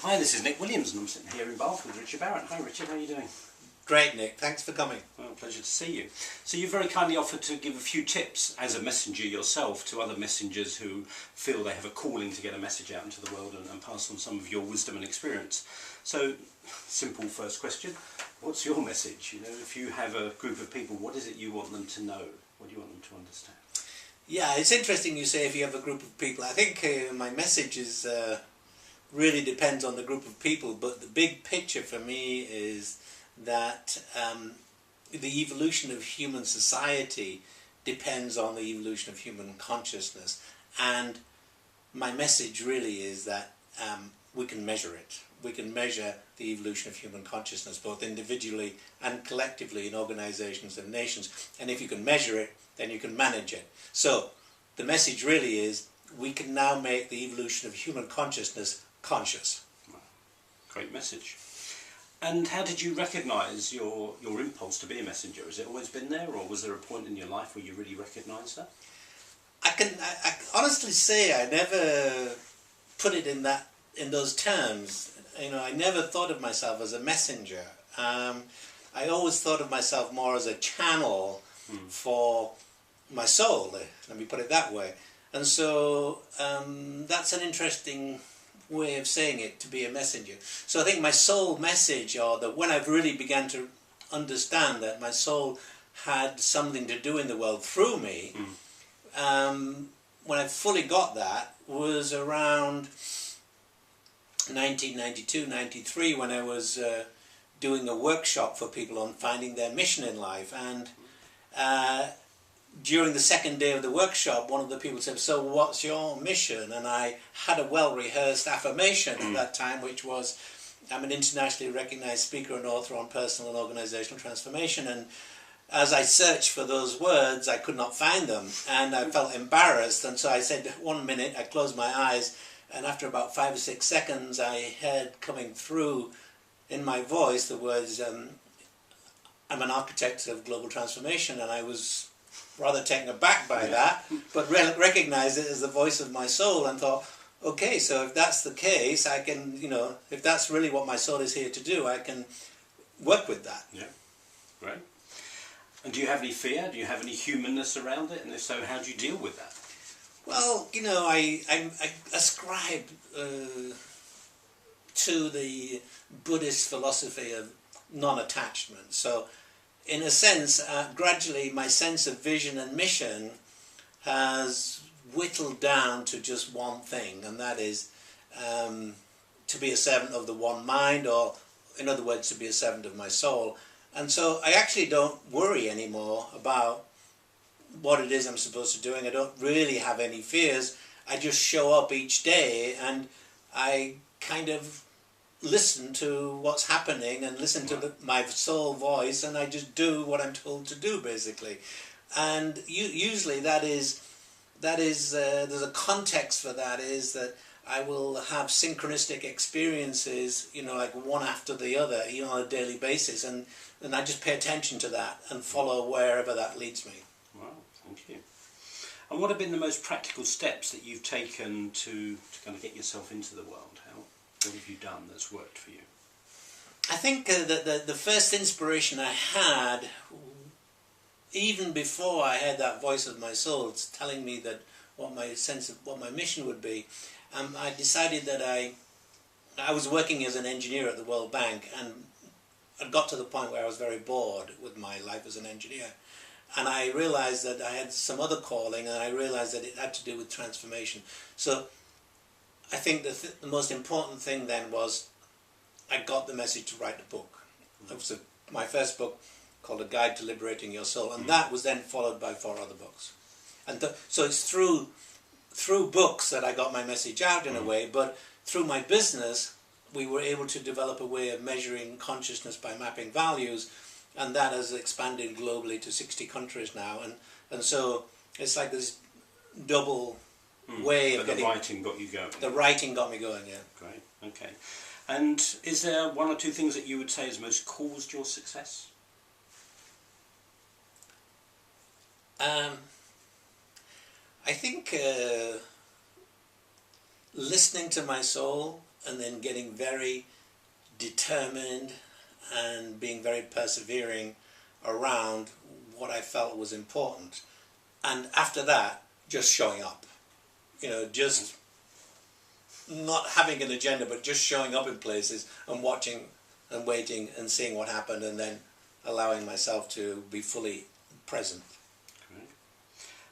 Hi, this is Nick Williams and I'm sitting here in Bath with Richard Barrett. Hi Richard, how are you doing? Great, Nick. Thanks for coming. Well, pleasure to see you. So you very kindly offered to give a few tips as a messenger yourself to other messengers who feel they have a calling to get a message out into the world and pass on some of your wisdom and experience. So, simple first question, what's your message? You know, if you have a group of people, what is it you want them to know? What do you want them to understand? Yeah, it's interesting you say if you have a group of people. I think my message is really depends on the group of people, but the big picture for me is that the evolution of human society depends on the evolution of human consciousness, and my message really is that we can measure it. We can measure the evolution of human consciousness both individually and collectively in organizations and nations, and if you can measure it, then you can manage it. So the message really is we can now make the evolution of human consciousness conscious. Great message. And how did you recognise your impulse to be a messenger? Has it always been there, or was there a point in your life where you really recognised that? I honestly say I never put it in those terms. You know, I never thought of myself as a messenger. I always thought of myself more as a channel for my soul. Let me put it that way. And so that's an interesting way of saying it, to be a messenger. So I think my soul message, or when I've really began to understand that my soul had something to do in the world through me, when I fully got that was around 1992, 93, when I was doing a workshop for people on finding their mission in life. And during the second day of the workshop, one of the people said, "So what's your mission?" And I had a well-rehearsed affirmation at that time, which was, I'm an internationally recognized speaker and author on personal and organizational transformation. And as I searched for those words, I could not find them, and I felt embarrassed. And so I said, 1 minute, I closed my eyes, and after about 5 or 6 seconds, I heard coming through in my voice the words, "I'm an architect of global transformation," and I was rather taken aback by that, but recognized it as the voice of my soul and thought, okay, so if that's the case, I can, you know, if that's really what my soul is here to do, I can work with that. Yeah, great. And do you have any fear? Do you have any humanness around it? And if so, how do you deal with that? Well, you know, I ascribe to the Buddhist philosophy of non-attachment. So in a sense, gradually my sense of vision and mission has whittled down to just one thing, and that is to be a servant of the one mind, or in other words, to be a servant of my soul. And so I actually don't worry anymore about what it is I'm supposed to do, and I don't really have any fears. I just show up each day and I kind of listen to what's happening and listen to my soul voice, and I just do what I'm told to do, basically. And usually there's a context for that, is that I will have synchronistic experiences, you know, like one after the other, you know, on a daily basis, and I just pay attention to that and follow wherever that leads me. Wow, thank you. And what have been the most practical steps that you've taken to kind of get yourself into the world? What have you done that's worked for you? I think that the first inspiration I had, even before I heard that voice of my soul telling me that what my mission would be, I decided that I was working as an engineer at the World Bank, and I got to the point where I was very bored with my life as an engineer, and I realized that I had some other calling, and I realized that it had to do with transformation. So I think the most important thing then was I got the message to write a book. It was my first book, called A Guide to Liberating Your Soul, and that was then followed by 4 other books. And so it's through books that I got my message out in a way, but through my business we were able to develop a way of measuring consciousness by mapping values, and that has expanded globally to 60 countries now, and so it's like this double way of getting... the writing got you going. The writing got me going, yeah. Great, okay. And is there 1 or 2 things that you would say has most caused your success? I think listening to my soul and then getting very determined and being very persevering around what I felt was important. And after that, just showing up. You know, just not having an agenda, but just showing up in places and watching and waiting and seeing what happened, and then allowing myself to be fully present. Great.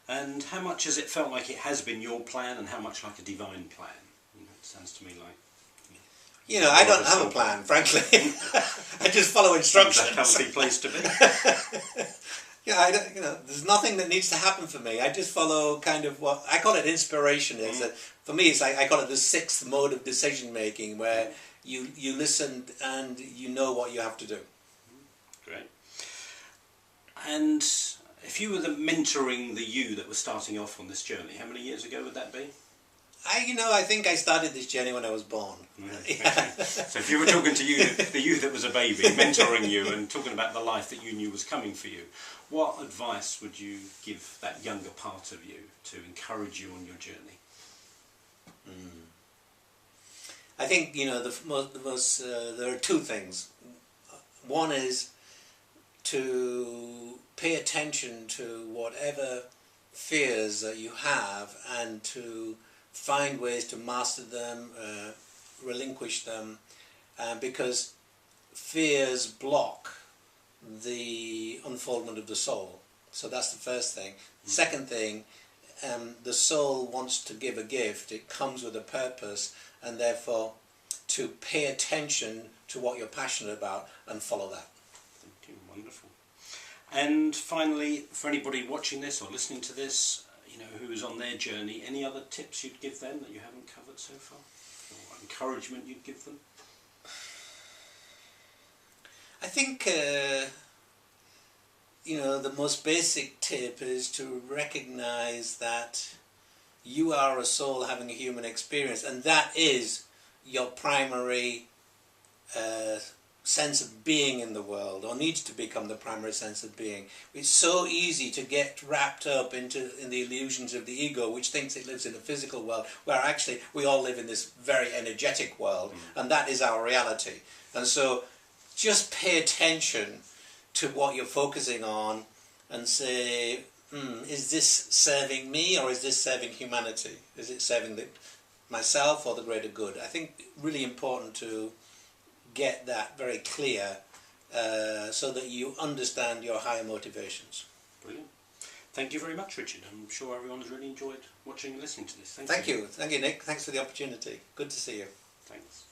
And how much has it felt like it has been your plan, and how much like a divine plan? You know, it sounds to me like... You know, I don't have a plan, frankly. I just follow instructions. It's a healthy place to be. Yeah, I don't, you know, there's nothing that needs to happen for me. I just follow kind of what I call it inspiration. Is that for me? It's like I call it the sixth mode of decision making, where you listen and you know what you have to do. Great. And if you were mentoring the you that was starting off on this journey, how many years ago would that be? I think I started this journey when I was born. Yeah. Okay. So if you were talking to the you that was a baby, mentoring you and talking about the life that you knew was coming for you, what advice would you give that younger part of you to encourage you on your journey? I think, there are two things. One is to pay attention to whatever fears that you have, and to find ways to master them, relinquish them, because fears block the unfoldment of the soul. So that's the first thing. Second thing, the soul wants to give a gift. It comes with a purpose, and therefore to pay attention to what you're passionate about and follow that. Thank you. Wonderful. And finally, for anybody watching this or listening to this, who's on their journey, any other tips you'd give them that you haven't covered so far? Or encouragement you'd give them? I think, the most basic tip is to recognize that you are a soul having a human experience, and that is your primary sense of being in the world, or needs to become the primary sense of being. It's so easy to get wrapped up in the illusions of the ego, which thinks it lives in a physical world, where actually we all live in this very energetic world, and that is our reality. And so just pay attention to what you're focusing on and say, is this serving me, or is this serving humanity? Is it serving myself or the greater good? I think really important to get that very clear, so that you understand your higher motivations. Brilliant. Thank you very much, Richard. I'm sure everyone's really enjoyed watching and listening to this. Thank you. Thank you, Nick. Thanks for the opportunity. Good to see you. Thanks.